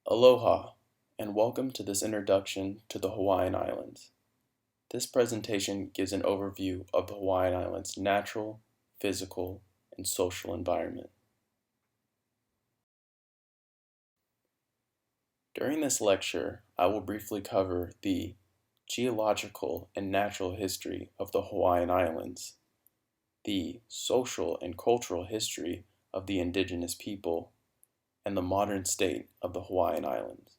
Aloha, and welcome to this introduction to the Hawaiian Islands. This presentation gives an overview of the Hawaiian Islands' natural, physical, and social environment. During this lecture, I will briefly cover the geological and natural history of the Hawaiian Islands, the social and cultural history of the indigenous people, and the modern state of the Hawaiian Islands.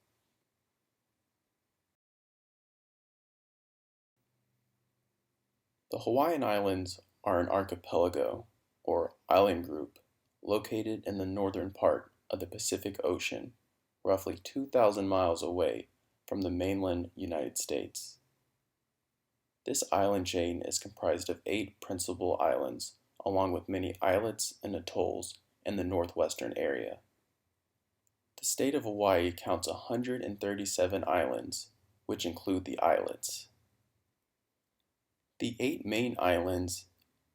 The Hawaiian Islands are an archipelago, or island group, located in the northern part of the Pacific Ocean, roughly 2,000 miles away from the mainland United States. This island chain is comprised of 8 principal islands, along with many islets and atolls in the northwestern area. The state of Hawaii counts 137 islands, which include the islets. The 8 main islands,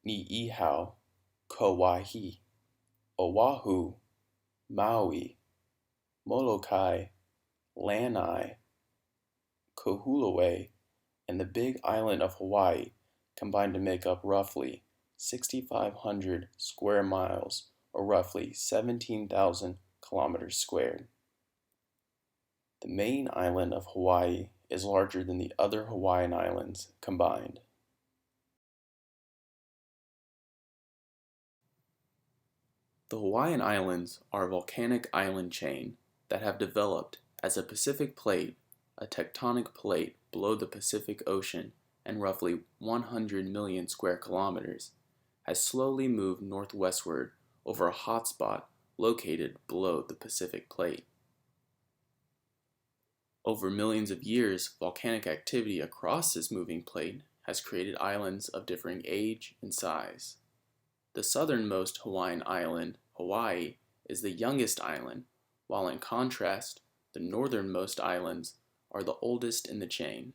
Ni'ihau, Kauai, Oahu, Maui, Molokai, Lanai, Kahului, and the Big Island of Hawaii combine to make up roughly 6,500 square miles, or roughly 17,000 kilometers squared. The main island of Hawaii is larger than the other Hawaiian islands combined. The Hawaiian Islands are a volcanic island chain that have developed as a Pacific plate, a tectonic plate below the Pacific Ocean and roughly 100 million square kilometers, has slowly moved northwestward over a hotspot located below the Pacific plate. Over millions of years, volcanic activity across this moving plate has created islands of differing age and size. The southernmost Hawaiian island, Hawaii, is the youngest island, while in contrast, the northernmost islands are the oldest in the chain.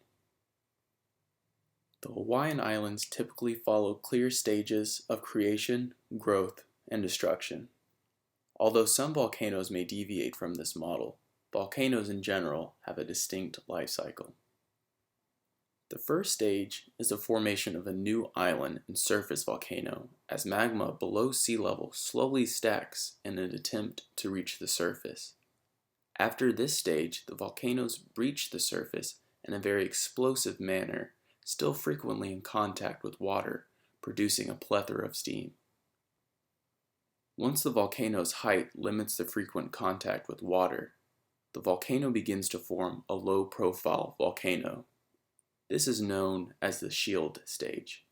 The Hawaiian Islands typically follow clear stages of creation, growth, and destruction. Although some volcanoes may deviate from this model, volcanoes in general have a distinct life cycle. The first stage is the formation of a new island and surface volcano as magma below sea level slowly stacks in an attempt to reach the surface. After this stage, the volcanoes breach the surface in a very explosive manner, still frequently in contact with water, producing a plethora of steam. Once the volcano's height limits the frequent contact with water, the volcano begins to form a low-profile volcano. This is known as the shield stage.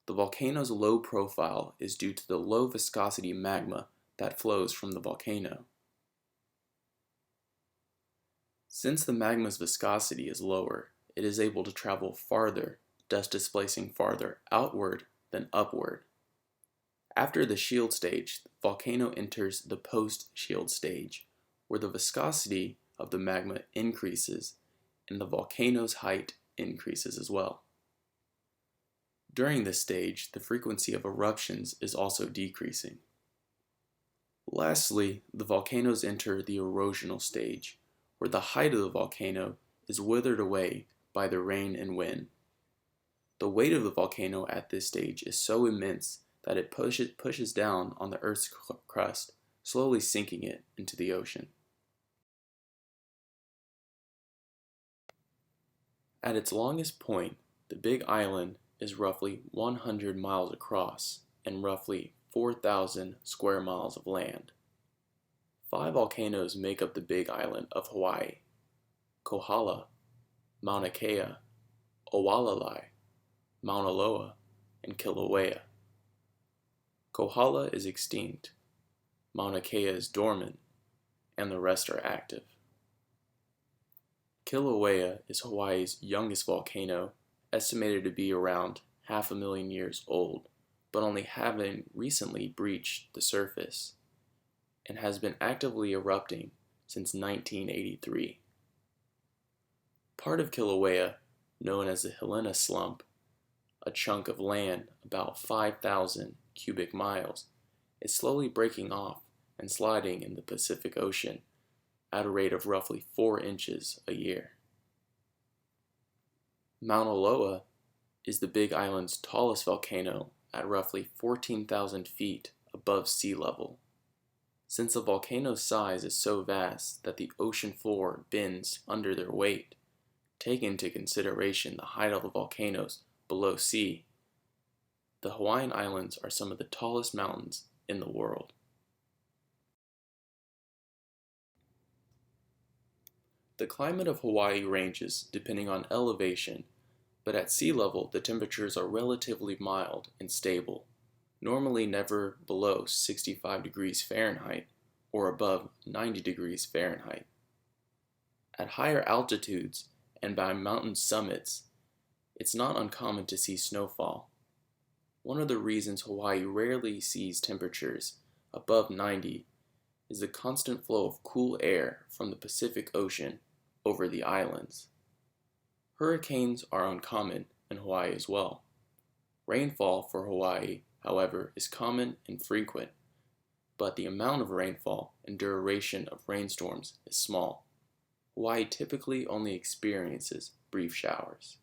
The volcano's low profile is due to the low viscosity magma that flows from the volcano. Since the magma's viscosity is lower, it is able to travel farther, thus displacing farther outward than upward. After the shield stage, the volcano enters the post-shield stage, where the viscosity of the magma increases and the volcano's height increases as well. During this stage, the frequency of eruptions is also decreasing. Lastly, the volcanoes enter the erosional stage, where the height of the volcano is withered away by the rain and wind. The weight of the volcano at this stage is so immense that it pushes down on the Earth's crust, slowly sinking it into the ocean. At its longest point, the Big Island is roughly 100 miles across and roughly 4,000 square miles of land. 5 volcanoes make up the Big Island of Hawaii: Kohala, Mauna Kea, Oalalai, Mauna Loa, and Kilauea. Kohala is extinct, Mauna Kea is dormant, and the rest are active. Kilauea is Hawaii's youngest volcano, estimated to be around 500,000 years old, but only having recently breached the surface, and has been actively erupting since 1983. Part of Kilauea, known as the Helena Slump, a chunk of land about 5,000 cubic miles, is slowly breaking off and sliding in the Pacific Ocean, at a rate of roughly 4 inches a year. Mauna Loa is the Big Island's tallest volcano at roughly 14,000 feet above sea level. Since the volcano's size is so vast that the ocean floor bends under their weight, take into consideration the height of the volcanoes below sea, the Hawaiian Islands are some of the tallest mountains in the world. The climate of Hawaii ranges depending on elevation, but at sea level the temperatures are relatively mild and stable, normally never below 65 degrees Fahrenheit or above 90 degrees Fahrenheit. At higher altitudes and by mountain summits, it's not uncommon to see snowfall. One of the reasons Hawaii rarely sees temperatures above 90 is the constant flow of cool air from the Pacific Ocean over the islands. Hurricanes are uncommon in Hawaii as well. Rainfall for Hawaii, however, is common and frequent, but the amount of rainfall and duration of rainstorms is small. Hawaii typically only experiences brief showers.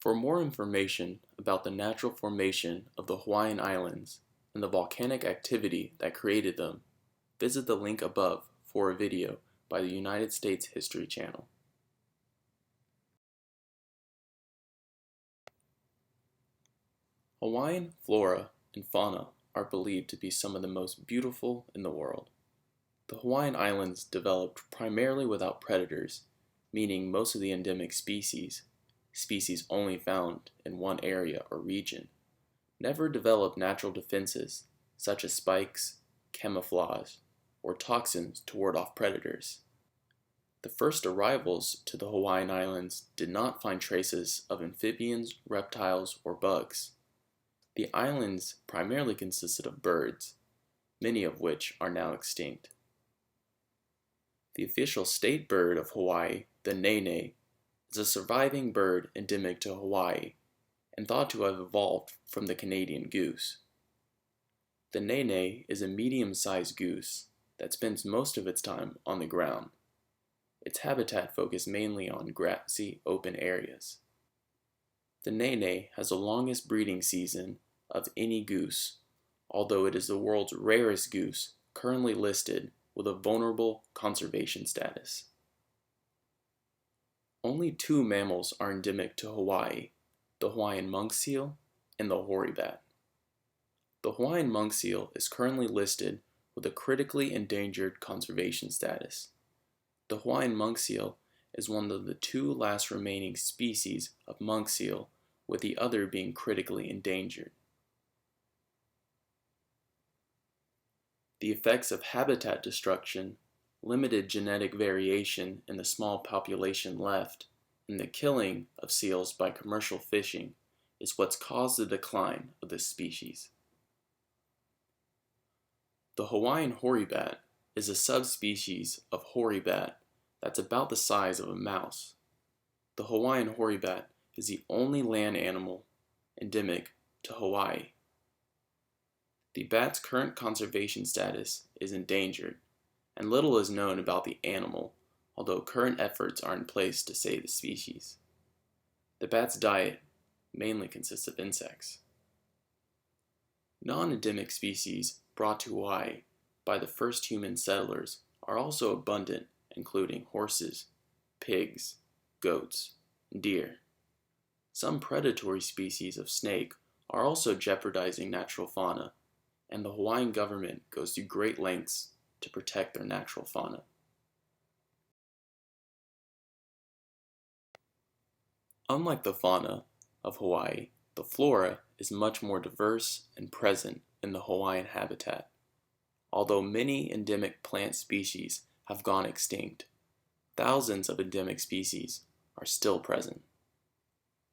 For more information about the natural formation of the Hawaiian Islands and the volcanic activity that created them, visit the link above for a video by the United States History Channel. Hawaiian flora and fauna are believed to be some of the most beautiful in the world. The Hawaiian Islands developed primarily without predators, meaning most of the endemic species only found in one area or region, never developed natural defenses such as spikes, camouflage, or toxins to ward off predators. The first arrivals to the Hawaiian Islands did not find traces of amphibians, reptiles, or bugs. The islands primarily consisted of birds, many of which are now extinct. The official state bird of Hawaii, the nene, is a surviving bird endemic to Hawaii and thought to have evolved from the Canadian goose. The nene is a medium-sized goose that spends most of its time on the ground. Its habitat focuses mainly on grassy, open areas. The nene has the longest breeding season of any goose, although it is the world's rarest goose currently listed with a vulnerable conservation status. Only 2 mammals are endemic to Hawaii, the Hawaiian monk seal and the hoary bat. The Hawaiian monk seal is currently listed with a critically endangered conservation status. The Hawaiian monk seal is one of the 2 last remaining species of monk seal, with the other being critically endangered. The effects of habitat destruction, limited genetic variation in the small population left, and the killing of seals by commercial fishing is what's caused the decline of this species. The Hawaiian hoary bat is a subspecies of hoary bat that's about the size of a mouse. The Hawaiian hoary bat is the only land animal endemic to Hawaii. The bat's current conservation status is endangered, and little is known about the animal, although current efforts are in place to save the species. The bat's diet mainly consists of insects. Non-endemic species brought to Hawaii by the first human settlers are also abundant, including horses, pigs, goats, and deer. Some predatory species of snake are also jeopardizing natural fauna, and the Hawaiian government goes to great lengths to protect their natural fauna. Unlike the fauna of Hawaii, the flora is much more diverse and present in the Hawaiian habitat. Although many endemic plant species have gone extinct, thousands of endemic species are still present.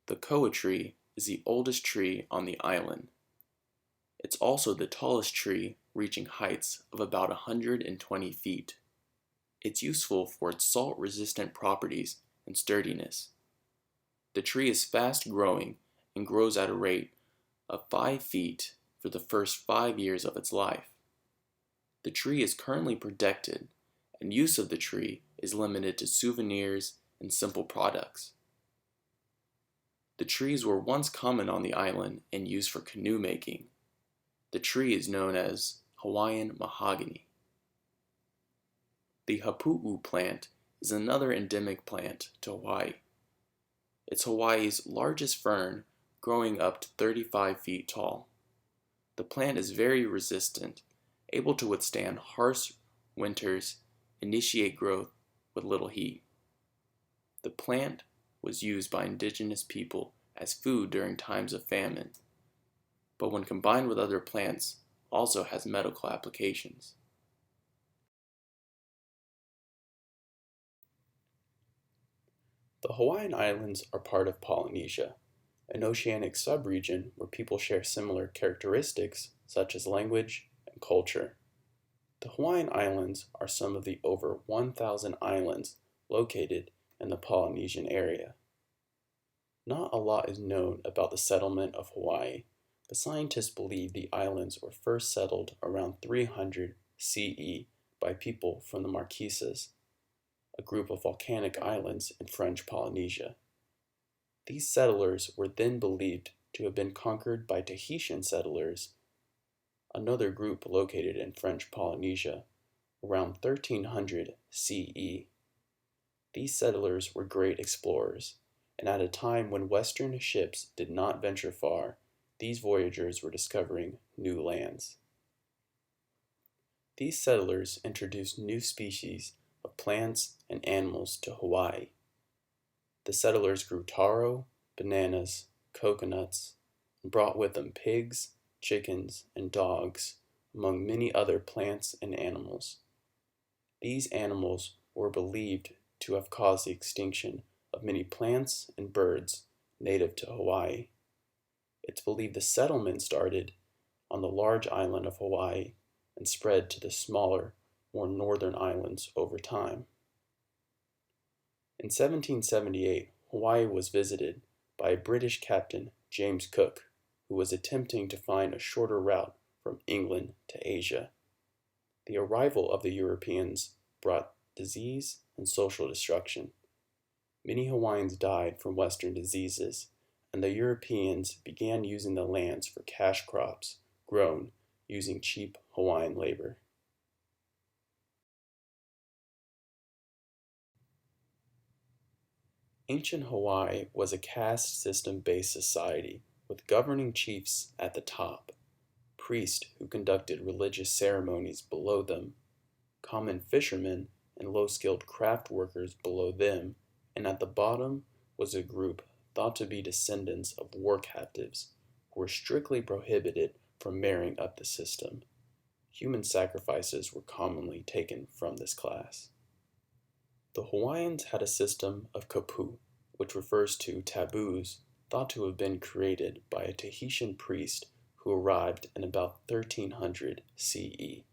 The koa tree is the oldest tree on the island. It's also the tallest tree, reaching heights of about 120 feet. It's useful for its salt-resistant properties and sturdiness. The tree is fast growing and grows at a rate of 5 feet for the first 5 years of its life. The tree is currently protected, and use of the tree is limited to souvenirs and simple products. The trees were once common on the island and used for canoe making. The tree is known as Hawaiian mahogany. The hapu'u plant is another endemic plant to Hawaii. It's Hawaii's largest fern, growing up to 35 feet tall. The plant is very resistant, able to withstand harsh winters, initiate growth with little heat. The plant was used by indigenous people as food during times of famine, but when combined with other plants, also has medical applications. The Hawaiian Islands are part of Polynesia, an oceanic subregion where people share similar characteristics such as language and culture. The Hawaiian Islands are some of the over 1,000 islands located in the Polynesian area. Not a lot is known about the settlement of Hawaii, but scientists believe the islands were first settled around 300 CE by people from the Marquesas, a group of volcanic islands in French Polynesia. These settlers were then believed to have been conquered by Tahitian settlers, another group located in French Polynesia, around 1300 CE. These settlers were great explorers, and at a time when Western ships did not venture far, these voyagers were discovering new lands. These settlers introduced new species of plants and animals to Hawaii. The settlers grew taro, bananas, coconuts, and brought with them pigs, chickens, and dogs, among many other plants and animals. These animals were believed to have caused the extinction of many plants and birds native to Hawaii. It's believed the settlement started on the large island of Hawaii and spread to the smaller, more northern islands over time. In 1778, Hawaii was visited by British Captain James Cook, who was attempting to find a shorter route from England to Asia. The arrival of the Europeans brought disease and social destruction. Many Hawaiians died from Western diseases, and the Europeans began using the lands for cash crops grown using cheap Hawaiian labor. Ancient Hawaii was a caste system-based society with governing chiefs at the top, priests who conducted religious ceremonies below them, common fishermen and low-skilled craft workers below them, and at the bottom was a group thought to be descendants of war captives who were strictly prohibited from marrying up the system. Human sacrifices were commonly taken from this class. The Hawaiians had a system of kapu, which refers to taboos thought to have been created by a Tahitian priest who arrived in about 1300 CE.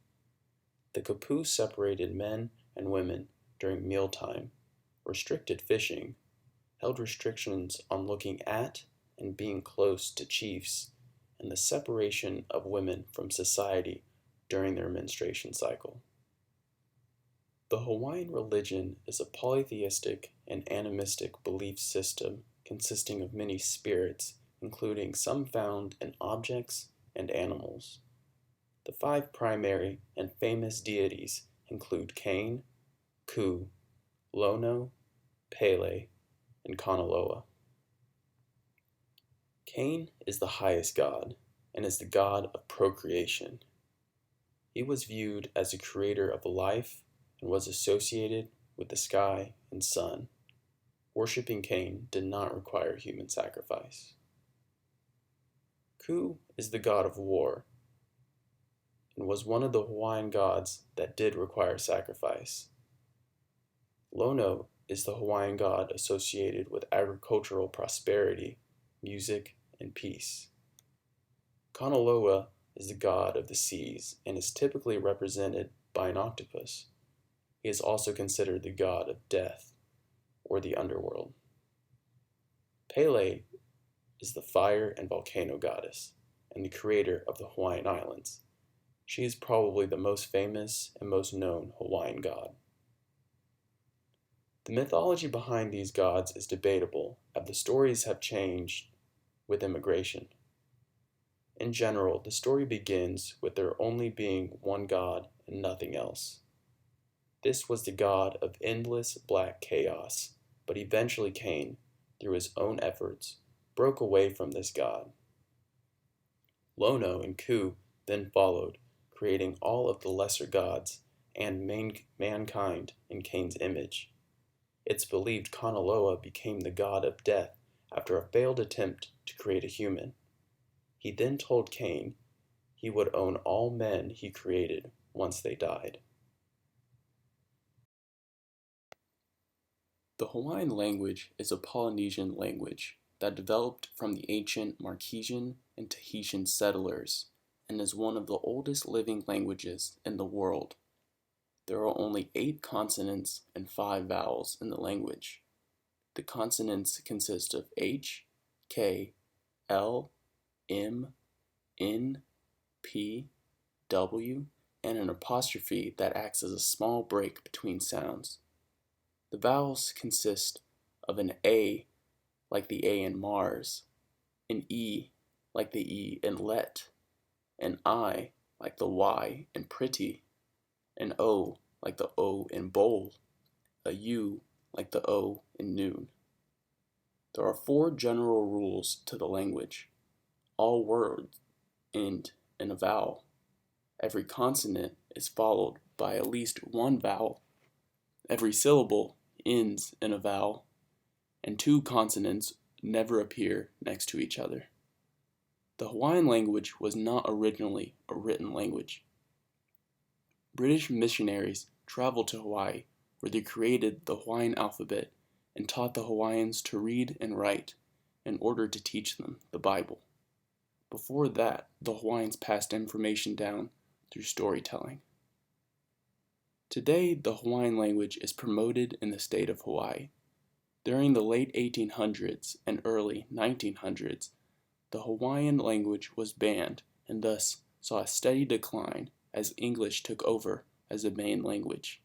The kapu separated men and women during mealtime, restricted fishing, held restrictions on looking at and being close to chiefs, and the separation of women from society during their menstruation cycle. The Hawaiian religion is a polytheistic and animistic belief system consisting of many spirits, including some found in objects and animals. The 5 primary and famous deities include Kane, Ku, Lono, Pele, and Kanaloa. Kane is the highest god and is the god of procreation. He was viewed as the creator of life and was associated with the sky and sun. Worshipping Kane did not require human sacrifice. Ku is the god of war and was one of the Hawaiian gods that did require sacrifice. Lono is the Hawaiian god associated with agricultural prosperity, music, and peace. Kanaloa is the god of the seas and is typically represented by an octopus. He is also considered the god of death, or the underworld. Pele is the fire and volcano goddess, and the creator of the Hawaiian Islands. She is probably the most famous and most known Hawaiian god. The mythology behind these gods is debatable, as the stories have changed with immigration. In general, the story begins with there only being one god and nothing else. This was the god of endless black chaos, but eventually Cain, through his own efforts, broke away from this god. Lono and Ku then followed, creating all of the lesser gods and mankind in Cain's image. It's believed Kanaloa became the god of death after a failed attempt to create a human. He then told Cain he would own all men he created once they died. The Hawaiian language is a Polynesian language that developed from the ancient Marquesian and Tahitian settlers and is one of the oldest living languages in the world. There are only 8 consonants and 5 vowels in the language. The consonants consist of H, K, L, M, N, P, W, and an apostrophe that acts as a small break between sounds. The vowels consist of an A, like the A in Mars, an E, like the E in let, an I, like the Y in pretty, an O, like the O in bowl, a U, like the O in noon. There are 4 general rules to the language. All words end in a vowel. Every consonant is followed by at least one vowel. Every syllable ends in a vowel, and 2 consonants never appear next to each other. The Hawaiian language was not originally a written language. British missionaries traveled to Hawaii, where they created the Hawaiian alphabet and taught the Hawaiians to read and write in order to teach them the Bible. Before that, the Hawaiians passed information down through storytelling. Today, the Hawaiian language is promoted in the state of Hawaii. During the late 1800s and early 1900s, the Hawaiian language was banned and thus saw a steady decline as English took over as the main language.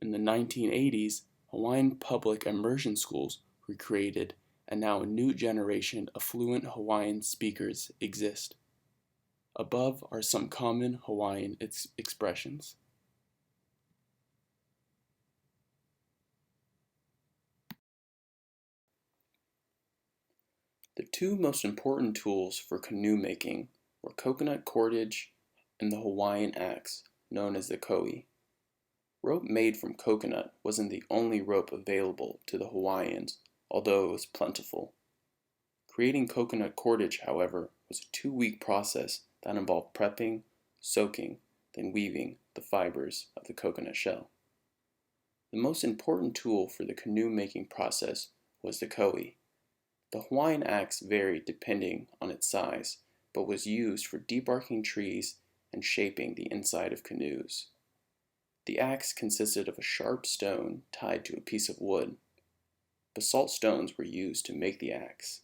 In the 1980s, Hawaiian public immersion schools were created, and now a new generation of fluent Hawaiian speakers exist. Above are some common Hawaiian expressions. The 2 most important tools for canoe making were coconut cordage and the Hawaiian axe, known as the ko'i. Rope made from coconut wasn't the only rope available to the Hawaiians, although it was plentiful. Creating coconut cordage, however, was a 2-week process that involved prepping, soaking, then weaving the fibers of the coconut shell. The most important tool for the canoe making process was the ko'i. The Hawaiian axe varied depending on its size, but was used for debarking trees and shaping the inside of canoes. The axe consisted of a sharp stone tied to a piece of wood. Basalt stones were used to make the axe.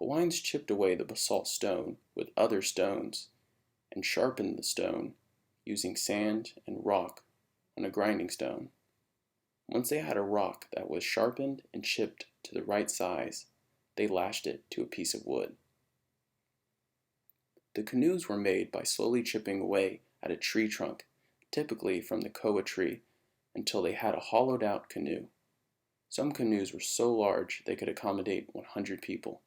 Hawaiians chipped away the basalt stone with other stones and sharpened the stone using sand and rock on a grinding stone. Once they had a rock that was sharpened and chipped to the right size, they lashed it to a piece of wood. The canoes were made by slowly chipping away at a tree trunk, typically from the koa tree, until they had a hollowed out canoe. Some canoes were so large they could accommodate 100 people.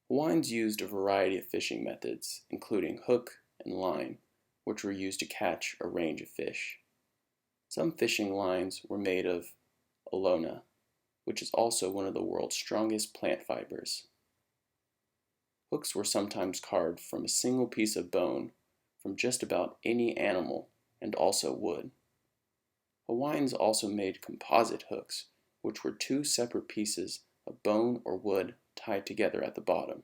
Hawaiians used a variety of fishing methods, including hook and line, which were used to catch a range of fish. Some fishing lines were made of alona, which is also one of the world's strongest plant fibers. Hooks were sometimes carved from a single piece of bone from just about any animal and also wood. Hawaiians also made composite hooks, which were 2 separate pieces of bone or wood tied together at the bottom.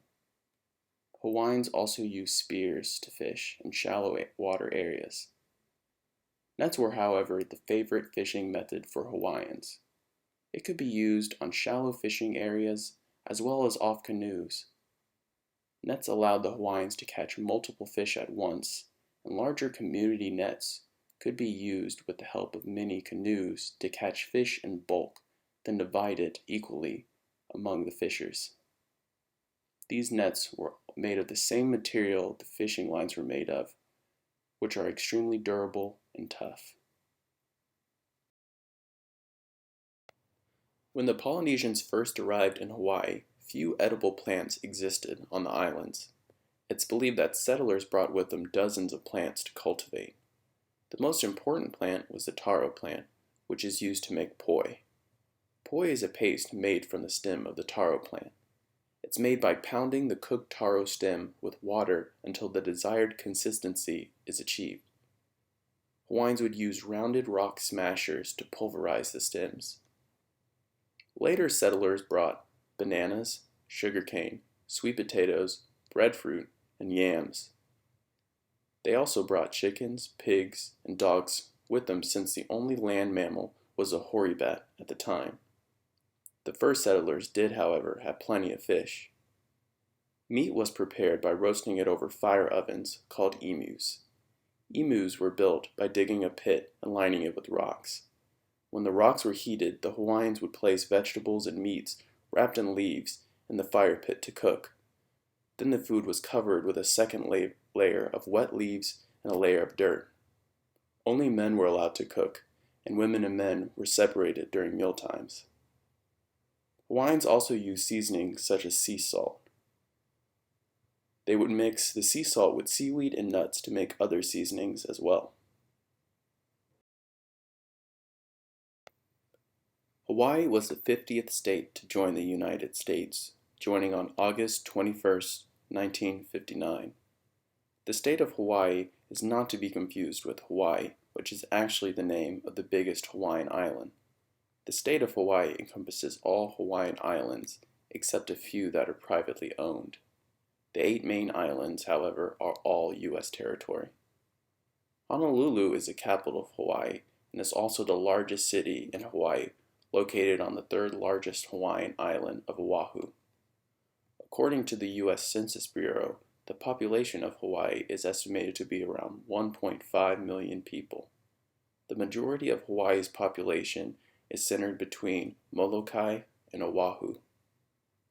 Hawaiians also used spears to fish in shallow water areas. Nets were, however, the favorite fishing method for Hawaiians. It could be used on shallow fishing areas as well as off canoes. Nets allowed the Hawaiians to catch multiple fish at once, and larger community nets could be used with the help of many canoes to catch fish in bulk, then divide it equally among the fishers. These nets were made of the same material the fishing lines were made of, which are extremely durable and tough. When the Polynesians first arrived in Hawaii, few edible plants existed on the islands. It's believed that settlers brought with them dozens of plants to cultivate. The most important plant was the taro plant, which is used to make poi. Poi is a paste made from the stem of the taro plant. It's made by pounding the cooked taro stem with water until the desired consistency is achieved. Hawaiians would use rounded rock smashers to pulverize the stems. Later settlers brought bananas, sugarcane, sweet potatoes, breadfruit, and yams. They also brought chickens, pigs, and dogs with them since the only land mammal was a hoary bat at the time. The first settlers did, however, have plenty of fish. Meat was prepared by roasting it over fire ovens called emus. Emus were built by digging a pit and lining it with rocks. When the rocks were heated, the Hawaiians would place vegetables and meats wrapped in leaves in the fire pit to cook. Then the food was covered with a second layer of wet leaves and a layer of dirt. Only men were allowed to cook, and women and men were separated during meal times. Hawaiians also used seasonings such as sea salt. They would mix the sea salt with seaweed and nuts to make other seasonings as well. Hawaii was the 50th state to join the United States, joining on August 21st, 1959. The state of Hawaii is not to be confused with Hawaii, which is actually the name of the biggest Hawaiian island. The state of Hawaii encompasses all Hawaiian islands, except a few that are privately owned. The 8 main islands, however, are all U.S. territory. Honolulu is the capital of Hawaii and is also the largest city in Hawaii, located on the 3rd largest Hawaiian island of Oahu. According to the U.S. Census Bureau, the population of Hawaii is estimated to be around 1.5 million people. The majority of Hawaii's population is centered between Molokai and Oahu.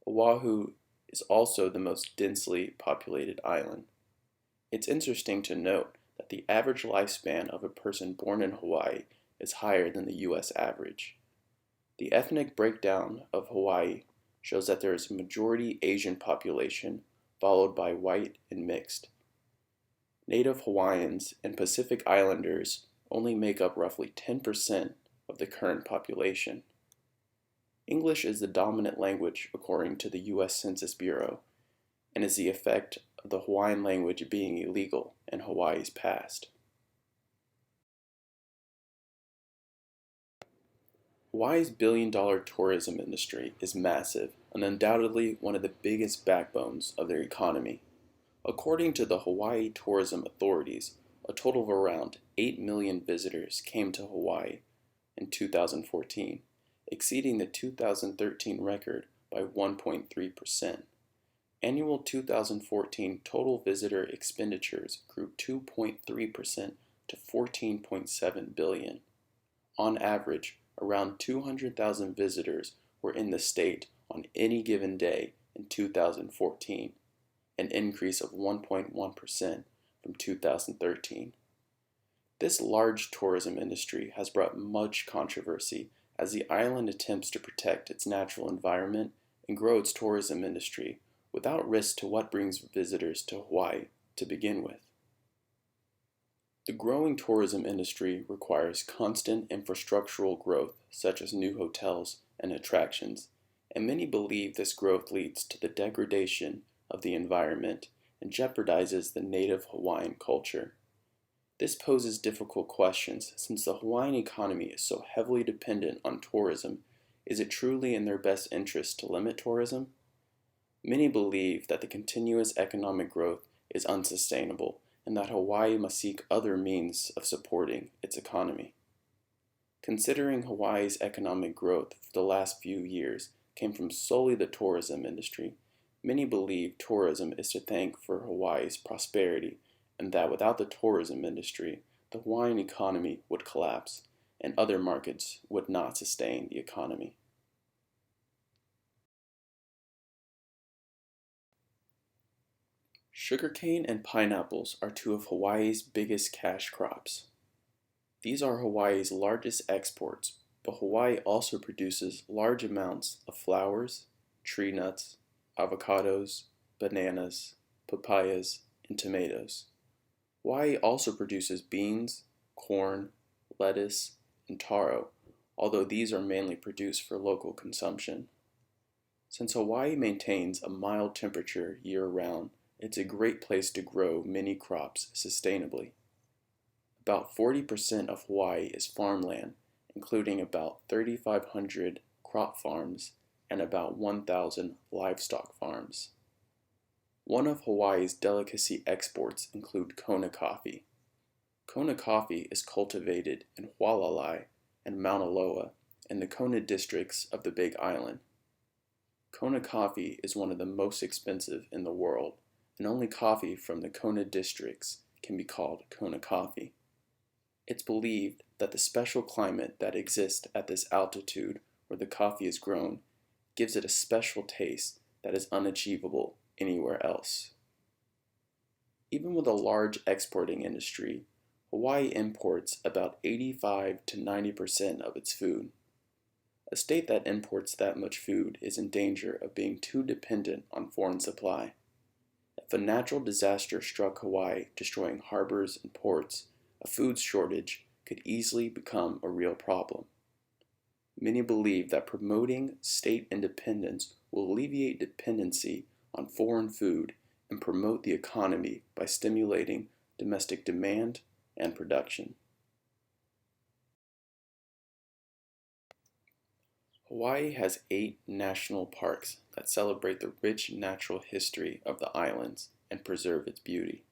Oahu is also the most densely populated island. It's interesting to note that the average lifespan of a person born in Hawaii is higher than the U.S. average. The ethnic breakdown of Hawaii shows that there is a majority Asian population, followed by white and mixed. Native Hawaiians and Pacific Islanders only make up roughly 10% of the current population. English is the dominant language according to the U.S. Census Bureau, and is the effect of the Hawaiian language being illegal in Hawaii's past. Hawaii's billion-dollar tourism industry is massive and undoubtedly one of the biggest backbones of their economy. According to the Hawaii tourism authorities, a total of around 8 million visitors came to Hawaii in 2014, exceeding the 2013 record by 1.3%. Annual 2014 total visitor expenditures grew 2.3% to $14.7 billion. On average, around 200,000 visitors were in the state on any given day in 2014, an increase of 1.1% from 2013. This large tourism industry has brought much controversy as the island attempts to protect its natural environment and grow its tourism industry without risk to what brings visitors to Hawaii to begin with. The growing tourism industry requires constant infrastructural growth, such as new hotels and attractions, and many believe this growth leads to the degradation of the environment and jeopardizes the native Hawaiian culture. This poses difficult questions since the Hawaiian economy is so heavily dependent on tourism. Is it truly in their best interest to limit tourism? Many believe that the continuous economic growth is unsustainable and that Hawaii must seek other means of supporting its economy. Considering Hawaii's economic growth for the last few years came from solely the tourism industry, Many believe tourism is to thank for Hawaii's prosperity and that without the tourism industry, the Hawaiian economy would collapse and other markets would not sustain the economy. Sugarcane and pineapples are two of Hawaii's biggest cash crops. These are Hawaii's largest exports, but Hawaii also produces large amounts of flowers, tree nuts, avocados, bananas, papayas, and tomatoes. Hawaii also produces beans, corn, lettuce, and taro, although these are mainly produced for local consumption. Since Hawaii maintains a mild temperature year-round, it's a great place to grow many crops sustainably. About 40% of Hawaii is farmland, including about 3,500 crop farms and about 1,000 livestock farms. One of Hawaii's delicacy exports include Kona coffee. Kona coffee is cultivated in Hualalai and Mauna Loa in the Kona districts of the Big Island. Kona coffee is one of the most expensive in the world, and only coffee from the Kona districts can be called Kona coffee. It's believed that the special climate that exists at this altitude where the coffee is grown gives it a special taste that is unachievable anywhere else. Even with a large exporting industry, Hawaii imports about 85 to 90% of its food. A state that imports that much food is in danger of being too dependent on foreign supply. If a natural disaster struck Hawaii, destroying harbors and ports, a food shortage could easily become a real problem. Many believe that promoting state independence will alleviate dependency on foreign food and promote the economy by stimulating domestic demand and production. Hawaii has 8 national parks that celebrate the rich natural history of the islands and preserve its beauty.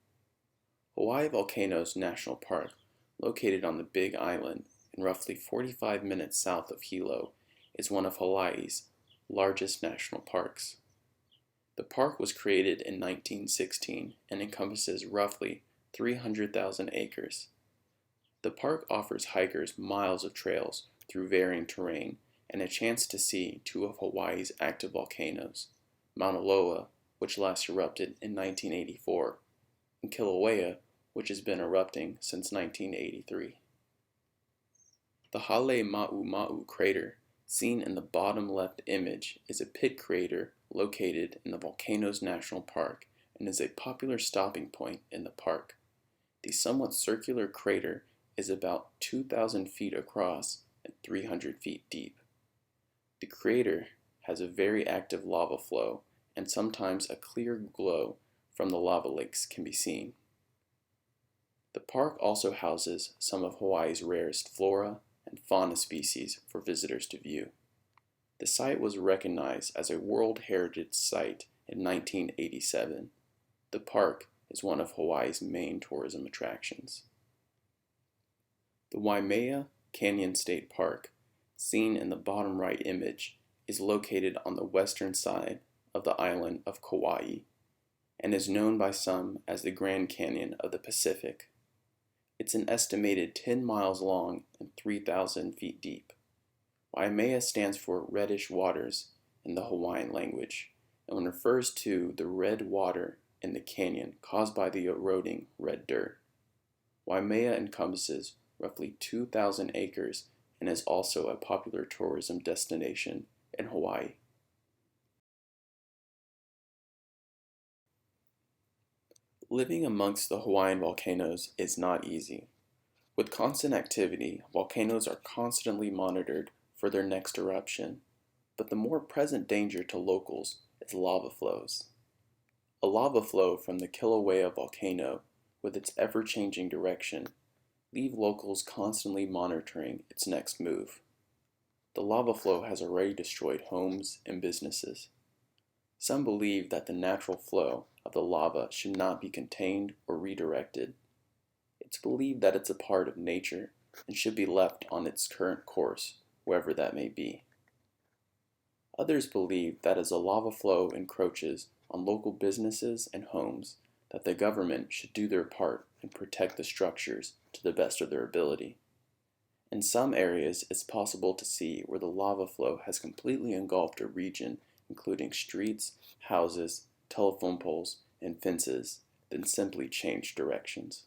Hawaii Volcanoes National Park, located on the Big Island and roughly 45 minutes south of Hilo, is one of Hawaii's largest national parks. The park was created in 1916 and encompasses roughly 300,000 acres. The park offers hikers miles of trails through varying terrain and a chance to see two of Hawaii's active volcanoes, Mauna Loa, which last erupted in 1984, and Kilauea, which has been erupting since 1983. The Hale Ma'u crater, seen in the bottom left image, is a pit crater located in the Volcanoes National Park and is a popular stopping point in the park. The somewhat circular crater is about 2,000 feet across and 300 feet deep. The crater has a very active lava flow, and sometimes a clear glow from the lava lakes can be seen. The park also houses some of Hawaii's rarest flora and fauna species for visitors to view. The site was recognized as a World Heritage Site in 1987. The park is one of Hawaii's main tourism attractions. The Waimea Canyon State Park, seen in the bottom right image, is located on the western side of the island of Kauai and is known by some as the Grand Canyon of the Pacific. It's an estimated 10 miles long and 3,000 feet deep. Waimea stands for reddish waters in the Hawaiian language and refers to the red water in the canyon caused by the eroding red dirt. Waimea encompasses roughly 2,000 acres and is also a popular tourism destination in Hawaii. Living amongst the Hawaiian volcanoes is not easy. With constant activity, volcanoes are constantly monitored for their next eruption, but the more present danger to locals is lava flows. A lava flow from the Kilauea volcano, with its ever-changing direction, leave locals constantly monitoring its next move. The lava flow has already destroyed homes and businesses. Some believe that the natural flow of the lava should not be contained or redirected. It's believed that it's a part of nature and should be left on its current course, wherever that may be. Others believe that as the lava flow encroaches on local businesses and homes that the government should do their part and protect the structures to the best of their ability. In some areas, it's possible to see where the lava flow has completely engulfed a region, including streets, houses, telephone poles, and fences, then simply changed directions.